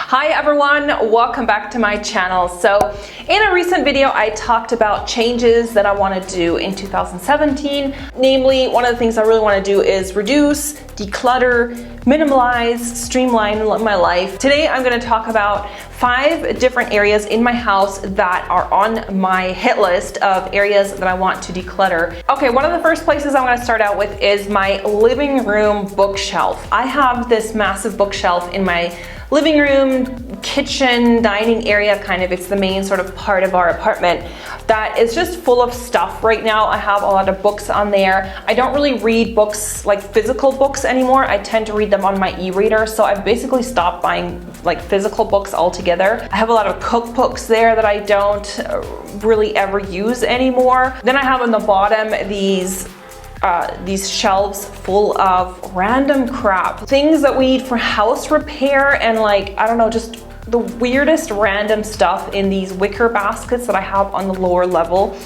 Hi everyone, welcome back to my channel. So in a recent video I talked about changes that I want to do in 2017. Namely, one of the things I really want to do is reduce, declutter, minimalize, streamline my life. Today I'm going to talk about 5 different areas in my house that are on my hit list of areas that I want to declutter. Okay, one of the first places I'm going to start out with is my living room bookshelf. I have this massive bookshelf in my living room, kitchen, dining area, kind of. It's the main sort of part of our apartment that is just full of stuff right now. I have a lot of books on there. I don't really read books, like physical books anymore. I tend to read them on my e-reader, so I've basically stopped buying like physical books altogether. I have a lot of cookbooks there that I don't really ever use anymore. Then I have on the bottom these shelves full of random crap. Things that we need for house repair and like, I don't know, just the weirdest random stuff in these wicker baskets that I have on the lower level.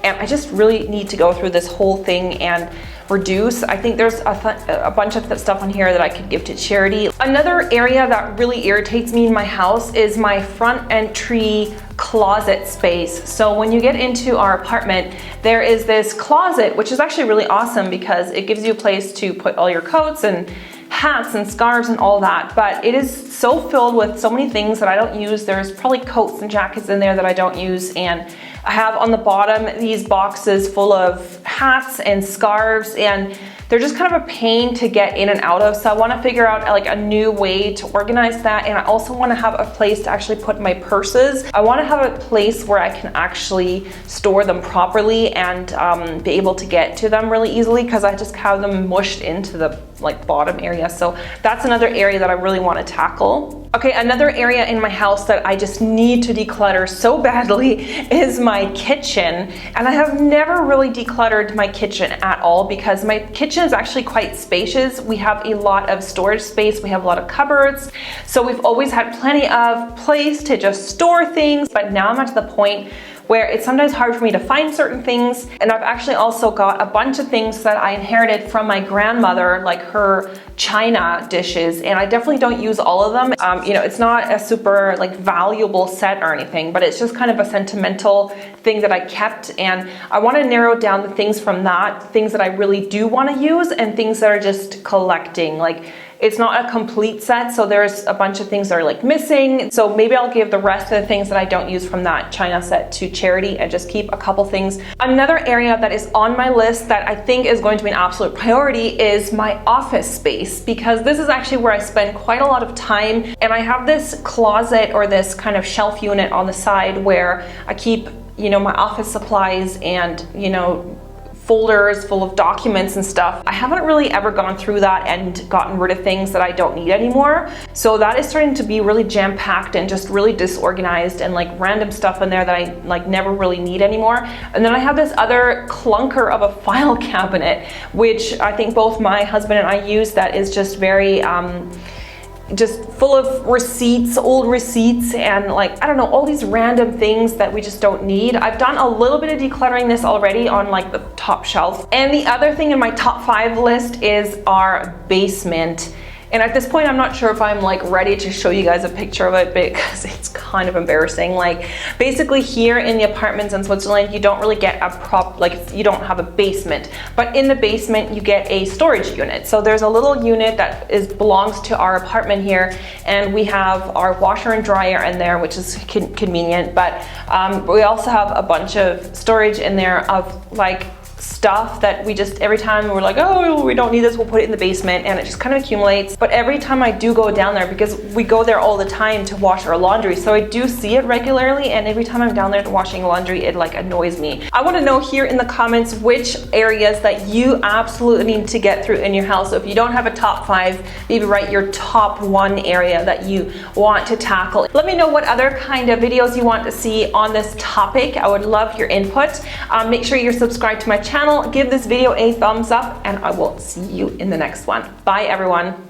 And I just really need to go through this whole thing and reduce. I think there's a bunch of stuff on here that I could give to charity. Another area that really irritates me in my house is my front entry closet space. So when you get into our apartment, there is this closet, which is actually really awesome because it gives you a place to put all your coats and hats and scarves and all that, but it is so filled with so many things that I don't use. There's probably coats and jackets in there that I don't use, and I have on the bottom these boxes full of hats and scarves, and they're just kind of a pain to get in and out of. So I want to figure out like a new way to organize that, and I also want to have a place to actually put my purses. I want to have a place where I can actually store them properly and be able to get to them really easily, because I just have them mushed into the like bottom area. So that's another area that I really want to tackle. Okay, another area in my house that I just need to declutter so badly is my kitchen. And I have never really decluttered my kitchen at all because my kitchen is actually quite spacious. We have a lot of storage space, we have a lot of cupboards. So we've always had plenty of place to just store things, but now I'm at the point where it's sometimes hard for me to find certain things. And I've actually also got a bunch of things that I inherited from my grandmother, like her china dishes, and I definitely don't use all of them. You know, it's not a super like valuable set or anything, but it's just kind of a sentimental thing that I kept, and I want to narrow down the things from that, things that I really do want to use and things that are just collecting. Like, it's not a complete set, so there's a bunch of things that are like missing. So maybe I'll give the rest of the things that I don't use from that china set to charity and just keep a couple things. Another area that is on my list that I think is going to be an absolute priority is my office space, because this is actually where I spend quite a lot of time, and I have this closet or this kind of shelf unit on the side where I keep, you know, my office supplies and, you know, folders full of documents and stuff. I haven't really ever gone through that and gotten rid of things that I don't need anymore. So that is starting to be really jam-packed and just really disorganized, and like random stuff in there that I like never really need anymore. And then I have this other clunker of a file cabinet, which I think both my husband and I use, that is just very just full of receipts, old receipts, and like, I don't know, all these random things that we just don't need. I've done a little bit of decluttering this already on like the top shelf. And the other thing in my top 5 list is our basement. And at this point, I'm not sure if I'm like ready to show you guys a picture of it because it's kind of embarrassing. Like, basically here in the apartments in Switzerland, you don't really get you don't have a basement, but in the basement you get a storage unit. So there's a little unit that belongs to our apartment here, and we have our washer and dryer in there, which is convenient, but we also have a bunch of storage in there of like stuff that we just, every time we're like, oh, we don't need this, we'll put it in the basement, and it just kind of accumulates. But every time I do go down there, because we go there all the time to wash our laundry, so I do see it regularly, and every time I'm down there washing laundry, it like annoys me. I want to know here in the comments which areas that you absolutely need to get through in your house. So if you don't have a top 5, maybe write your top 1 area that you want to tackle. Let me know what other kind of videos you want to see on this topic. I would love your input. Make sure you're subscribed to my channel. Give this video a thumbs up, and I will see you in the next one. Bye everyone.